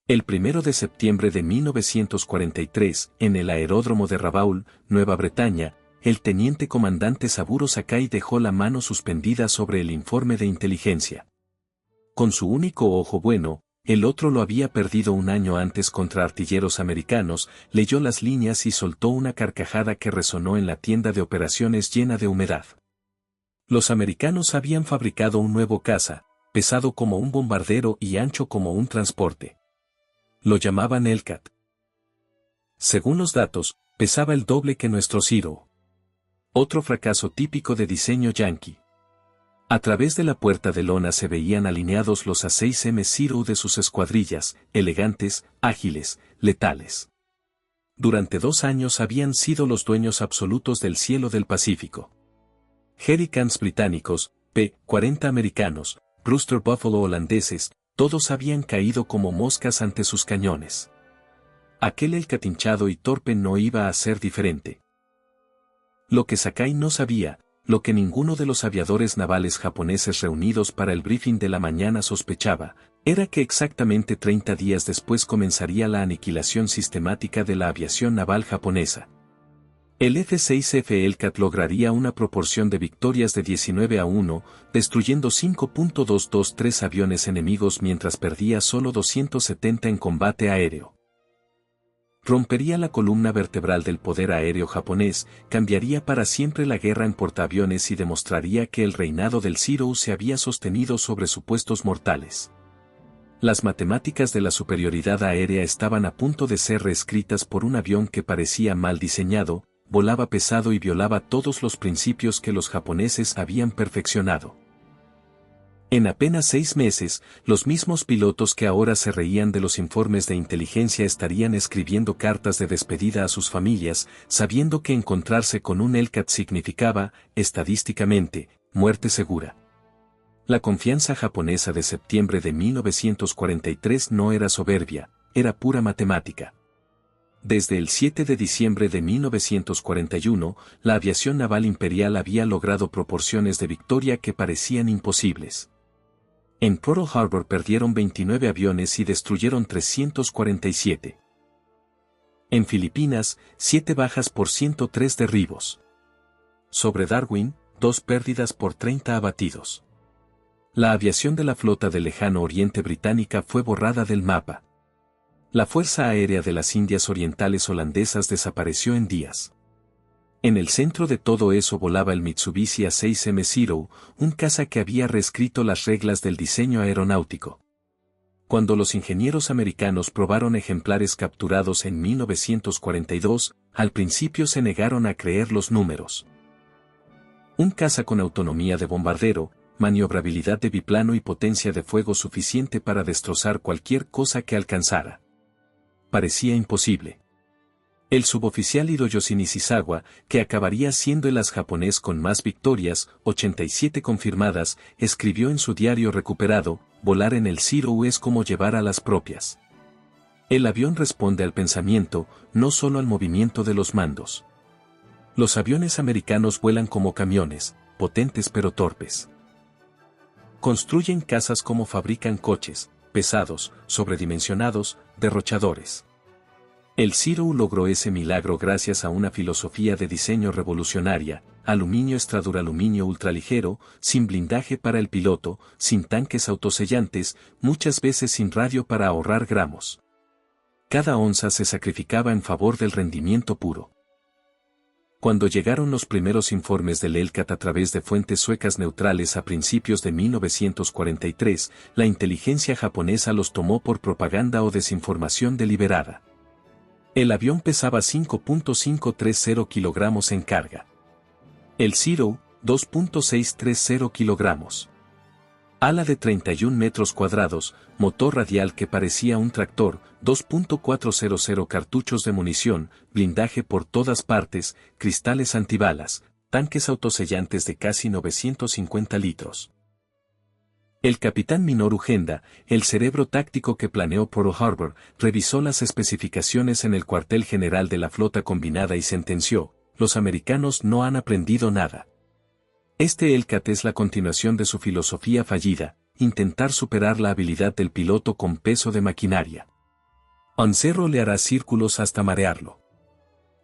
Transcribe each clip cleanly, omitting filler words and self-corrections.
El 1 de septiembre de 1943, en el aeródromo de Rabaul, Nueva Bretaña, el teniente comandante Saburo Sakai dejó la mano suspendida sobre el informe de inteligencia. Con su único ojo bueno, el otro lo había perdido un año antes contra artilleros americanos, leyó las líneas y soltó una carcajada que resonó en la tienda de operaciones llena de humedad. Los americanos habían fabricado un nuevo caza, pesado como un bombardero y ancho como un transporte. Lo llamaban Hellcat. Según los datos, pesaba el doble que nuestro Zero. Otro fracaso típico de diseño yankee. A través de la puerta de lona se veían alineados los A6M Zero de sus escuadrillas, elegantes, ágiles, letales. Durante 2 años habían sido los dueños absolutos del cielo del Pacífico. Hurricanes británicos, P-40 americanos, Rooster Buffalo holandeses, todos habían caído como moscas ante sus cañones. Aquel Hellcat hinchado y torpe no iba a ser diferente. Lo que Sakai no sabía, lo que ninguno de los aviadores navales japoneses reunidos para el briefing de la mañana sospechaba, era que exactamente 30 días después comenzaría la aniquilación sistemática de la aviación naval japonesa. El F-6F Hellcat lograría una proporción de victorias de 19-1, destruyendo 5.223 aviones enemigos mientras perdía solo 270 en combate aéreo. Rompería la columna vertebral del poder aéreo japonés, cambiaría para siempre la guerra en portaaviones y demostraría que el reinado del Zero se había sostenido sobre supuestos mortales. Las matemáticas de la superioridad aérea estaban a punto de ser reescritas por un avión que parecía mal diseñado, volaba pesado y violaba todos los principios que los japoneses habían perfeccionado. En apenas 6 meses, los mismos pilotos que ahora se reían de los informes de inteligencia estarían escribiendo cartas de despedida a sus familias, sabiendo que encontrarse con un Hellcat significaba, estadísticamente, muerte segura. La confianza japonesa de septiembre de 1943 no era soberbia, era pura matemática. Desde el 7 de diciembre de 1941, la aviación naval imperial había logrado proporciones de victoria que parecían imposibles. En Pearl Harbor perdieron 29 aviones y destruyeron 347. En Filipinas, 7 bajas por 103 derribos. Sobre Darwin, 2 pérdidas por 30 abatidos. La aviación de la flota del lejano oriente británica fue borrada del mapa. La Fuerza Aérea de las Indias Orientales holandesas desapareció en días. En el centro de todo eso volaba el Mitsubishi A6M Zero, un caza que había reescrito las reglas del diseño aeronáutico. Cuando los ingenieros americanos probaron ejemplares capturados en 1942, al principio se negaron a creer los números. Un caza con autonomía de bombardero, maniobrabilidad de biplano y potencia de fuego suficiente para destrozar cualquier cosa que alcanzara. Parecía imposible. El suboficial Hiroyoshi Nishizawa, que acabaría siendo el as japonés con más victorias, 87 confirmadas, escribió en su diario recuperado, volar en el Zero es como llevar a las propias. El avión responde al pensamiento, no solo al movimiento de los mandos. Los aviones americanos vuelan como camiones, potentes pero torpes. Construyen casas como fabrican coches, pesados, sobredimensionados, derrochadores. El Zero logró ese milagro gracias a una filosofía de diseño revolucionaria, aluminio extraduraluminio ultraligero, sin blindaje para el piloto, sin tanques autosellantes, muchas veces sin radio para ahorrar gramos. Cada onza se sacrificaba en favor del rendimiento puro. Cuando llegaron los primeros informes del Hellcat a través de fuentes suecas neutrales a principios de 1943, la inteligencia japonesa los tomó por propaganda o desinformación deliberada. El avión pesaba 5.530 kilogramos en carga. El Zero, 2.630 kilogramos. Ala de 31 metros cuadrados, motor radial que parecía un tractor, 2.400 cartuchos de munición, blindaje por todas partes, cristales antibalas, tanques autosellantes de casi 950 litros. El capitán Minoru Genda, el cerebro táctico que planeó Pearl Harbor, revisó las especificaciones en el cuartel general de la flota combinada y sentenció: los americanos no han aprendido nada. Este Hellcat es la continuación de su filosofía fallida, intentar superar la habilidad del piloto con peso de maquinaria. Un cerro le hará círculos hasta marearlo.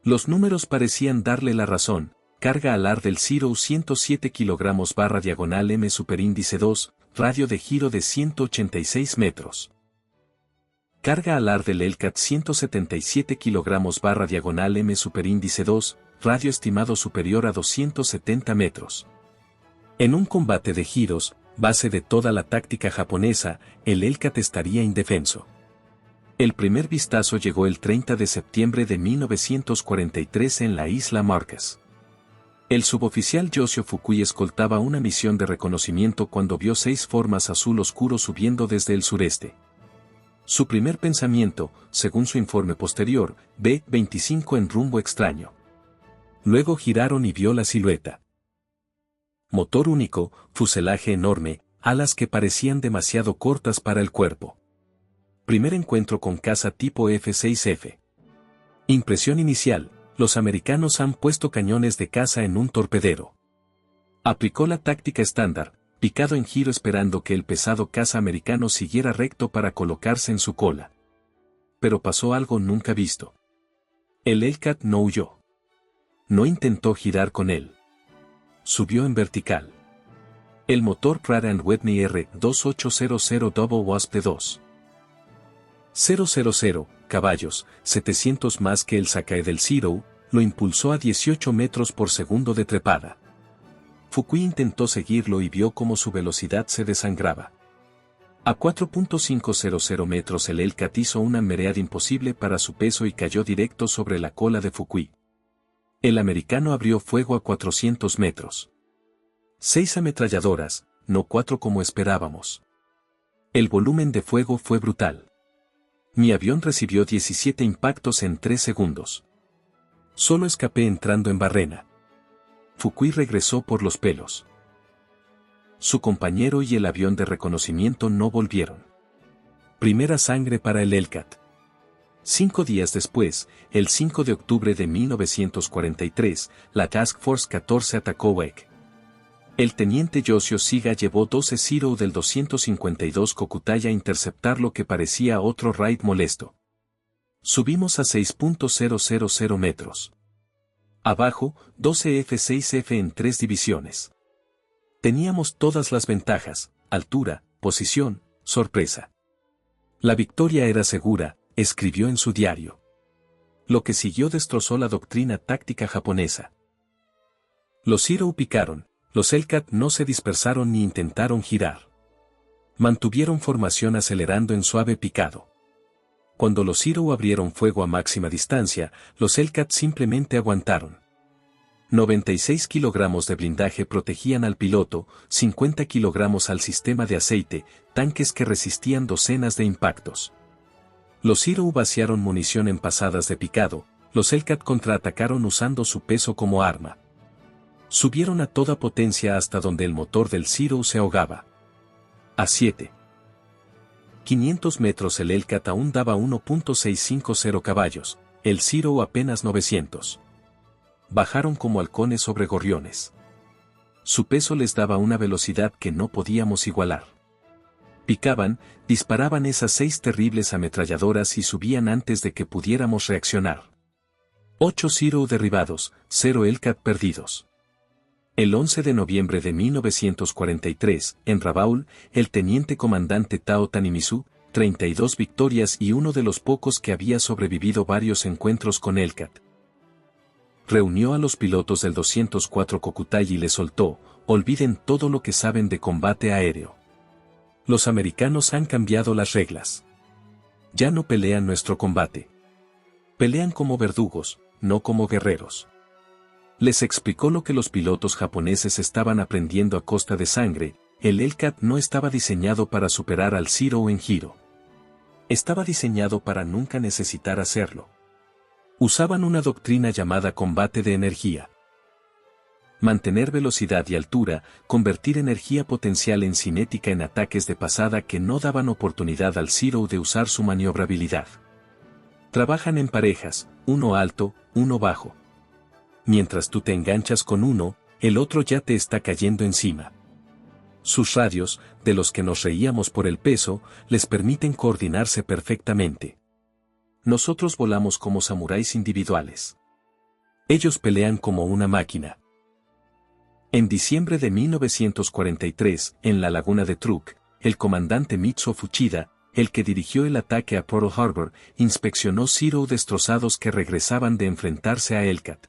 Los números parecían darle la razón. Carga alar del Zero 107 kg /diagonal M superíndice 2, radio de giro de 186 metros. Carga alar del Hellcat 177 kg /diagonal M superíndice 2, radio estimado superior a 270 metros. En un combate de giros, base de toda la táctica japonesa, el Hellcat estaría indefenso. El primer vistazo llegó el 30 de septiembre de 1943 en la isla Marquez. El suboficial Yoshio Fukui escoltaba una misión de reconocimiento cuando vio 6 formas azul oscuro subiendo desde el sureste. Su primer pensamiento, según su informe posterior, B-25 en rumbo extraño. Luego giraron y vio la silueta. Motor único, fuselaje enorme, alas que parecían demasiado cortas para el cuerpo. Primer encuentro con caza tipo F-6F. Impresión inicial. Los americanos han puesto cañones de caza en un torpedero. Aplicó la táctica estándar, picado en giro esperando que el pesado caza americano siguiera recto para colocarse en su cola. Pero pasó algo nunca visto. El Hellcat no huyó. No intentó girar con él. Subió en vertical. El motor Pratt & Whitney R2800 Double Wasp de 2.000 caballos, 700 más que el Sakae del Zero, lo impulsó a 18 metros por segundo de trepada. Fukui intentó seguirlo y vio cómo su velocidad se desangraba. A 4.500 metros el Hellcat hizo una mereada imposible para su peso y cayó directo sobre la cola de Fukui. El americano abrió fuego a 400 metros. 6 ametralladoras, no 4 como esperábamos. El volumen de fuego fue brutal. Mi avión recibió 17 impactos en 3 segundos. Solo escapé entrando en barrena. Fukui regresó por los pelos. Su compañero y el avión de reconocimiento no volvieron. Primera sangre para el Hellcat. 5 días después, el 5 de octubre de 1943, la Task Force 14 atacó Wake. El teniente Yoshio Siga llevó 12 Zero del 252 Kokutaya a interceptar lo que parecía otro raid molesto. Subimos a 6.000 metros. Abajo, 12 F-6F en 3 divisiones. Teníamos todas las ventajas, altura, posición, sorpresa. La victoria era segura, escribió en su diario. Lo que siguió destrozó la doctrina táctica japonesa. Los Zero picaron. Los Hellcat no se dispersaron ni intentaron girar. Mantuvieron formación acelerando en suave picado. Cuando los Zero abrieron fuego a máxima distancia, los Hellcat simplemente aguantaron. 96 kilogramos de blindaje protegían al piloto, 50 kilogramos al sistema de aceite, tanques que resistían docenas de impactos. Los Zero vaciaron munición en pasadas de picado, los Hellcat contraatacaron usando su peso como arma. Subieron a toda potencia hasta donde el motor del Zero se ahogaba. A 7.500 metros el Hellcat aún daba 1.650 caballos, el Zero apenas 900. Bajaron como halcones sobre gorriones. Su peso les daba una velocidad que no podíamos igualar. Picaban, disparaban esas 6 terribles ametralladoras y subían antes de que pudiéramos reaccionar. 8 Zero derribados, 0 Hellcat perdidos. El 11 de noviembre de 1943, en Rabaul, el teniente comandante Tao Tanimizu, 32 victorias y uno de los pocos que había sobrevivido varios encuentros con Hellcat. Reunió a los pilotos del 204 Kokutai y les soltó: olviden todo lo que saben de combate aéreo. Los americanos han cambiado las reglas. Ya no pelean nuestro combate. Pelean como verdugos, no como guerreros. Les explicó lo que los pilotos japoneses estaban aprendiendo a costa de sangre: el Hellcat no estaba diseñado para superar al Zero en giro. Estaba diseñado para nunca necesitar hacerlo. Usaban una doctrina llamada combate de energía. Mantener velocidad y altura, convertir energía potencial en cinética en ataques de pasada que no daban oportunidad al Zero de usar su maniobrabilidad. Trabajan en parejas, uno alto, uno bajo. Mientras tú te enganchas con uno, el otro ya te está cayendo encima. Sus radios, de los que nos reíamos por el peso, les permiten coordinarse perfectamente. Nosotros volamos como samuráis individuales. Ellos pelean como una máquina. En diciembre de 1943, en la laguna de Truk, el comandante Mitsuo Fuchida, el que dirigió el ataque a Pearl Harbor, inspeccionó Zero destrozados que regresaban de enfrentarse a Hellcat.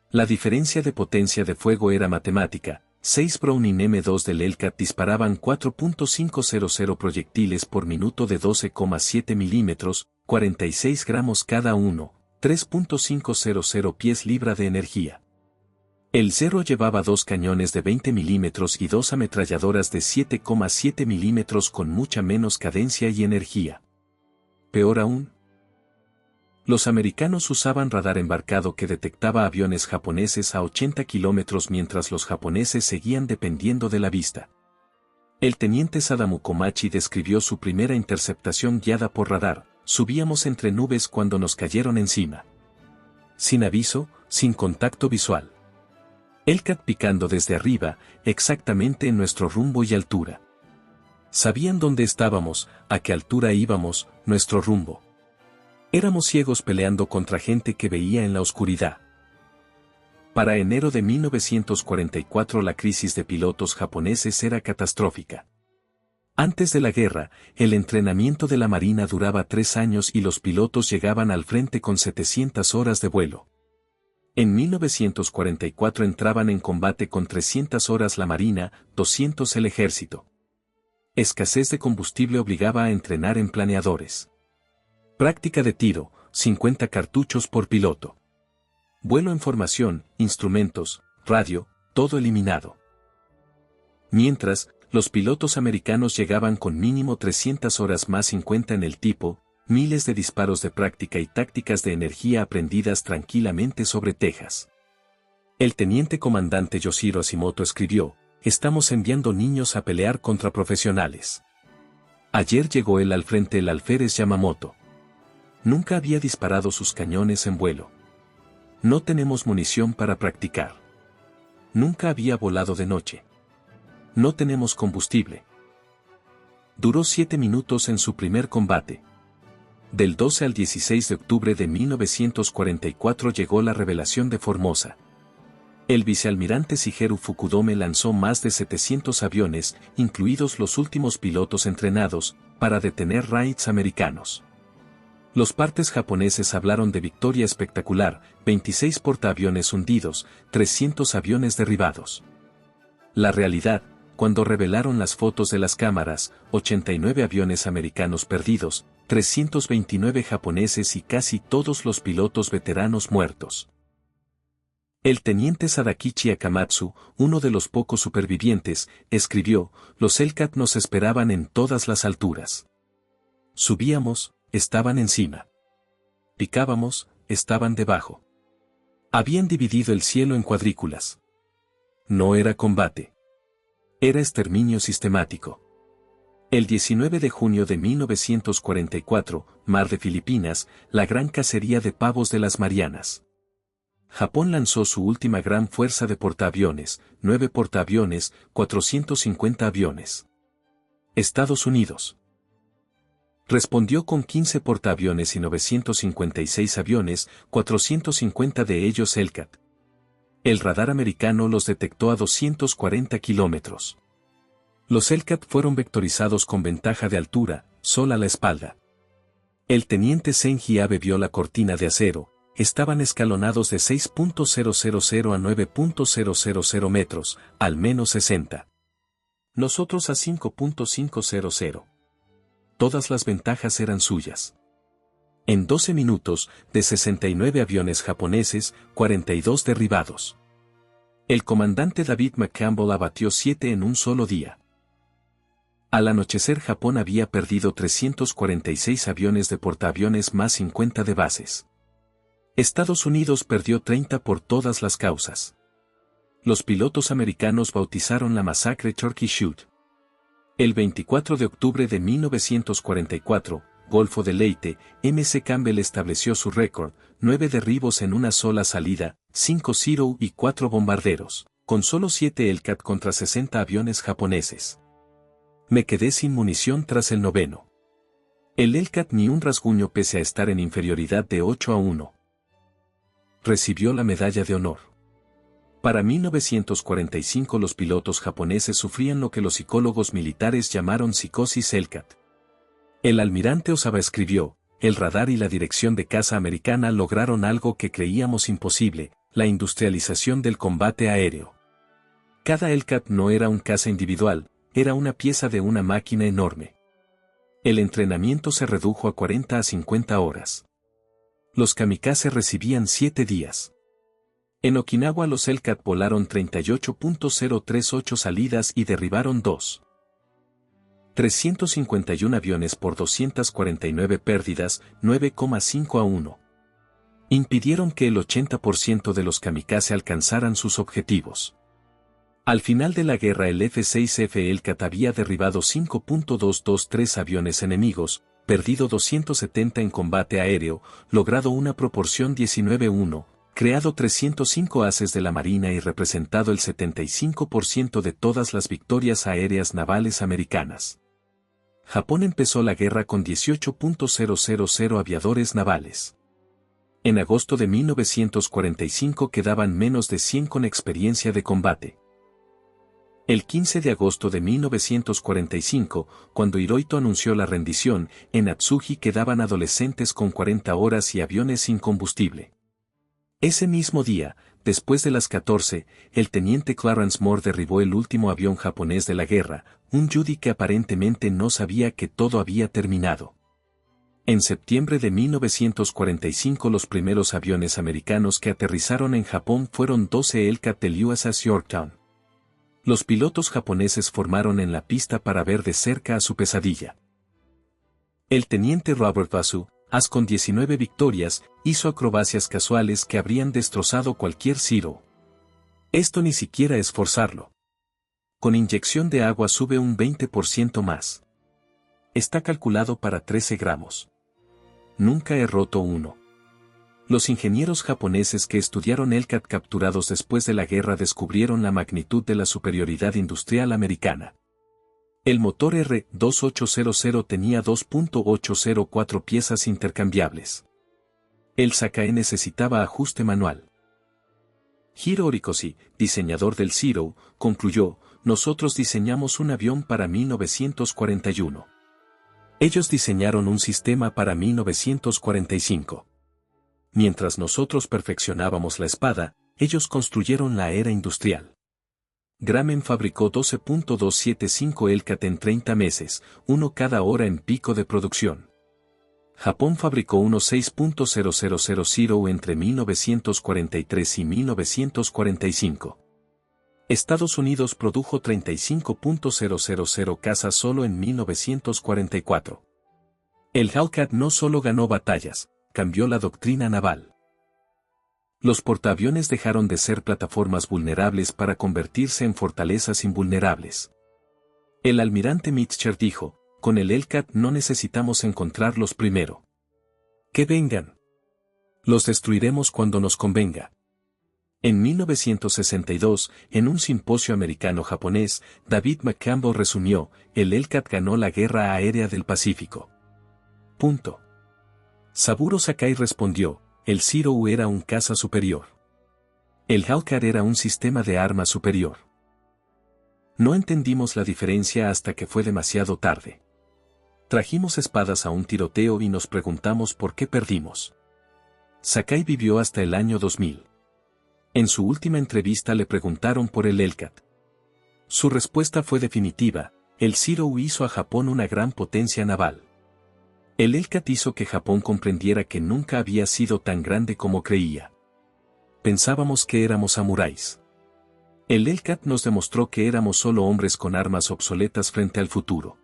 La diferencia de potencia de fuego era matemática. 6 Browning M2 del Hellcat disparaban 4.500 proyectiles por minuto de 12,7 milímetros, 46 gramos cada uno, 3.500 pies libra de energía. El Zero llevaba 2 cañones de 20 milímetros y 2 ametralladoras de 7,7 milímetros con mucha menos cadencia y energía. Peor aún, los americanos usaban radar embarcado que detectaba aviones japoneses a 80 kilómetros mientras los japoneses seguían dependiendo de la vista. El teniente Sadamu Komachi describió su primera interceptación guiada por radar: subíamos entre nubes cuando nos cayeron encima. Sin aviso, sin contacto visual. Hellcat picando desde arriba, exactamente en nuestro rumbo y altura. Sabían dónde estábamos, a qué altura íbamos, nuestro rumbo. Éramos ciegos peleando contra gente que veía en la oscuridad. Para enero de 1944 la crisis de pilotos japoneses era catastrófica. Antes de la guerra, el entrenamiento de la Marina duraba 3 años y los pilotos llegaban al frente con 700 horas de vuelo. En 1944 entraban en combate con 300 horas la Marina, 200 el Ejército. Escasez de combustible obligaba a entrenar en planeadores. Práctica de tiro, 50 cartuchos por piloto. Vuelo en formación, instrumentos, radio, todo eliminado. Mientras, los pilotos americanos llegaban con mínimo 300 horas más 50 en el tipo, miles de disparos de práctica y tácticas de energía aprendidas tranquilamente sobre Texas. El teniente comandante Yoshiro Hashimoto escribió: estamos enviando niños a pelear contra profesionales. Ayer llegó él al frente el alférez Yamamoto. Nunca había disparado sus cañones en vuelo. No tenemos munición para practicar. Nunca había volado de noche. No tenemos combustible. Duró 7 minutos en su primer combate. Del 12 al 16 de octubre de 1944 llegó la revelación de Formosa. El vicealmirante Shigeru Fukudome lanzó más de 700 aviones, incluidos los últimos pilotos entrenados, para detener raids americanos. Los partes japoneses hablaron de victoria espectacular: 26 portaaviones hundidos, 300 aviones derribados. La realidad, cuando revelaron las fotos de las cámaras: 89 aviones americanos perdidos, 329 japoneses y casi todos los pilotos veteranos muertos. El teniente Sadakichi Akamatsu, uno de los pocos supervivientes, escribió: los Hellcat nos esperaban en todas las alturas. Subíamos, estaban encima. Picábamos, estaban debajo. Habían dividido el cielo en cuadrículas. No era combate. Era exterminio sistemático. El 19 de junio de 1944, Mar de Filipinas, la gran cacería de pavos de las Marianas. Japón lanzó su última gran fuerza de portaaviones: 9 portaaviones, 450 aviones. Estados Unidos respondió con 15 portaaviones y 956 aviones, 450 de ellos Hellcat. El radar americano los detectó a 240 kilómetros. Los Hellcat fueron vectorizados con ventaja de altura, sol a la espalda. El teniente Senji Abe vio la cortina de acero: estaban escalonados de 6.000 a 9.000 metros, al menos 60. Nosotros a 5.500. Todas las ventajas eran suyas. En 12 minutos, de 69 aviones japoneses, 42 derribados. El comandante David McCampbell abatió 7 en un solo día. Al anochecer Japón había perdido 346 aviones de portaaviones más 50 de bases. Estados Unidos perdió 30 por todas las causas. Los pilotos americanos bautizaron la masacre Turkey Shoot. El 24 de octubre de 1944, Golfo de Leyte, MC Campbell estableció su récord: 9 derribos en una sola salida, 5 Zero y 4 bombarderos, con solo 7 Hellcat contra 60 aviones japoneses. Me quedé sin munición tras el noveno. El Hellcat ni un rasguño pese a estar en inferioridad de 8-1. Recibió la medalla de honor. Para 1945 los pilotos japoneses sufrían lo que los psicólogos militares llamaron psicosis Hellcat. El almirante Osawa escribió, el radar y la dirección de caza americana lograron algo que creíamos imposible, la industrialización del combate aéreo. Cada Hellcat no era un caza individual, era una pieza de una máquina enorme. El entrenamiento se redujo a 40 a 50 horas. Los kamikaze recibían 7 días. En Okinawa los Hellcat volaron 38.038 salidas y derribaron 351 aviones por 249 pérdidas, 9,5-1. Impidieron que el 80% de los kamikaze alcanzaran sus objetivos. Al final de la guerra el F-6F Hellcat había derribado 5.223 aviones enemigos, perdido 270 en combate aéreo, logrado una proporción 19-1, creado 305 ases de la Marina y representado el 75% de todas las victorias aéreas navales americanas. Japón empezó la guerra con 18.000 aviadores navales. En agosto de 1945 quedaban menos de 100 con experiencia de combate. El 15 de agosto de 1945, cuando Hirohito anunció la rendición, en Atsugi quedaban adolescentes con 40 horas y aviones sin combustible. Ese mismo día, después de las 14, el teniente Clarence Moore derribó el último avión japonés de la guerra, un Judy que aparentemente no sabía que todo había terminado. En septiembre de 1945 los primeros aviones americanos que aterrizaron en Japón fueron 12 Hellcat del USS Yorktown. Los pilotos japoneses formaron en la pista para ver de cerca a su pesadilla. El teniente Robert Basu, as con 19 victorias, hizo acrobacias casuales que habrían destrozado cualquier Zero. Esto ni siquiera es forzarlo. Con inyección de agua sube un 20% más. Está calculado para 13 gramos. Nunca he roto uno. Los ingenieros japoneses que estudiaron Hellcat capturados después de la guerra descubrieron la magnitud de la superioridad industrial americana. El motor R-2800 tenía 2.804 piezas intercambiables. El Sakae necesitaba ajuste manual. Hiro Horikoshi, diseñador del Zero, concluyó, nosotros diseñamos un avión para 1941. Ellos diseñaron un sistema para 1945. Mientras nosotros perfeccionábamos la espada, ellos construyeron la era industrial. Grumman fabricó 12.275 Hellcat en 30 meses, uno cada hora en pico de producción. Japón fabricó unos 6.000 Zero entre 1943 y 1945. Estados Unidos produjo 35.000 cazas solo en 1944. El Hellcat no solo ganó batallas, cambió la doctrina naval. Los portaaviones dejaron de ser plataformas vulnerables para convertirse en fortalezas invulnerables. El almirante Mitchell dijo, con el Hellcat no necesitamos encontrarlos primero. Que vengan. Los destruiremos cuando nos convenga. En 1962, en un simposio americano-japonés, David McCampbell resumió, el Hellcat ganó la guerra aérea del Pacífico. Punto. Saburo Sakai respondió, el Zero era un caza superior. El Hellcat era un sistema de armas superior. No entendimos la diferencia hasta que fue demasiado tarde. Trajimos espadas a un tiroteo y nos preguntamos por qué perdimos. Sakai vivió hasta el año 2000. En su última entrevista le preguntaron por el Hellcat. Su respuesta fue definitiva, el Zero hizo a Japón una gran potencia naval. El Hellcat hizo que Japón comprendiera que nunca había sido tan grande como creía. Pensábamos que éramos samuráis. El Hellcat nos demostró que éramos solo hombres con armas obsoletas frente al futuro.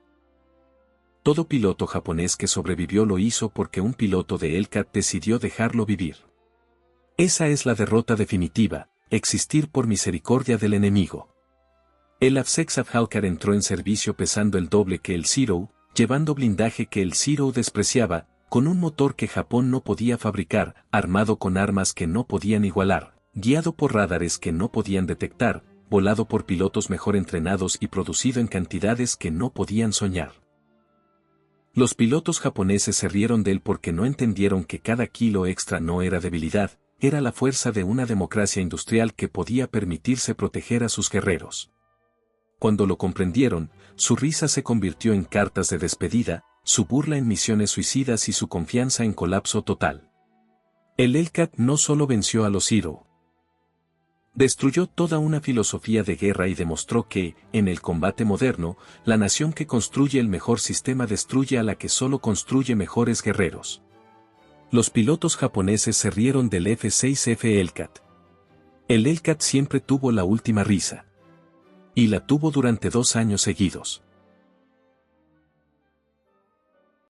Todo piloto japonés que sobrevivió lo hizo porque un piloto de Hellcat decidió dejarlo vivir. Esa es la derrota definitiva, existir por misericordia del enemigo. El F-6 Hellcat entró en servicio pesando el doble que el Zero, llevando blindaje que el Zero despreciaba, con un motor que Japón no podía fabricar, armado con armas que no podían igualar, guiado por radares que no podían detectar, volado por pilotos mejor entrenados y producido en cantidades que no podían soñar. Los pilotos japoneses se rieron de él porque no entendieron que cada kilo extra no era debilidad, era la fuerza de una democracia industrial que podía permitirse proteger a sus guerreros. Cuando lo comprendieron, su risa se convirtió en cartas de despedida, su burla en misiones suicidas y su confianza en colapso total. El Hellcat no solo venció a los Zero. Destruyó toda una filosofía de guerra y demostró que, en el combate moderno, la nación que construye el mejor sistema destruye a la que solo construye mejores guerreros. Los pilotos japoneses se rieron del F-6F Hellcat. El Hellcat siempre tuvo la última risa. Y la tuvo durante 2 años seguidos.